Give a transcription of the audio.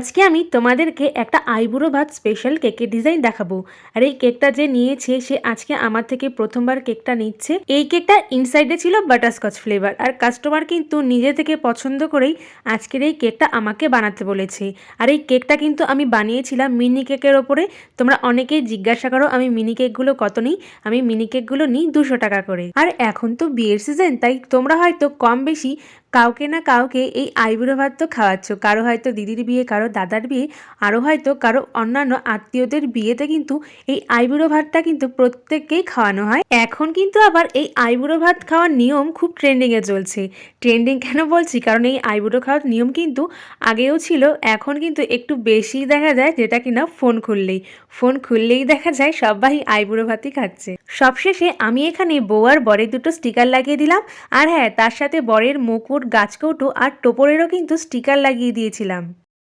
আজকে আমি তোমাদেরকে একটা আইবুড়ো ভাত স্পেশাল কেকের ডিজাইন দেখাবো। আর এই কেকটা যে নিয়েছে সে আজকে আমার থেকে প্রথমবার কেকটা নিচ্ছে। এই কেকটা ইনসাইডে ছিল বাটারস্কচ ফ্লেভার, আর কাস্টমার কিন্তু নিজে থেকে পছন্দ করেই আজকের এই কেকটা আমাকে বানাতে বলেছে। আর এই কেকটা কিন্তু আমি বানিয়েছিলাম মিনি কেকের ওপরে। তোমরা অনেকেই জিজ্ঞাসা করো আমি মিনি কেকগুলো কত নিই। আমি মিনি কেকগুলো নিই 200 টাকা করে। আর এখন তো বিয়ের সিজন, তাই তোমরা হয়তো কম বেশি কাউকে না কাউকে এই আইবুড়ো ভাত তো খাওয়াচ্ছ। কারো হয়তো দিদির বিয়ে, কারো দাদার বিয়ে, আরও হয়তো কারো অন্যান্য আত্মীয়দের বিয়েতে কিন্তু এই আইবুড়ো ভাতটা কিন্তু প্রত্যেককেই খাওয়ানো হয়। এখন কিন্তু আবার এই আইবুড়ো ভাত খাওয়ার নিয়ম খুব ট্রেন্ডিংয়ে চলছে। ট্রেন্ডিং কেন বলছি, কারণ এই আইবুড়ো খাওয়ার নিয়ম কিন্তু আগেও ছিল, এখন কিন্তু একটু বেশি দেখা যায়, যেটা কিনা ফোন খুললেই দেখা যায় সবাই আইবুড়ো ভাতই খাচ্ছে। সবশেষে আমি এখানে বউ আর বরের দুটো স্টিকার লাগিয়ে দিলাম। আর হ্যাঁ, তার সাথে বরের মুকুট, গাছকৌটো আর টোপরেরও কিন্তু স্টিকার লাগিয়ে দিয়েছিলাম।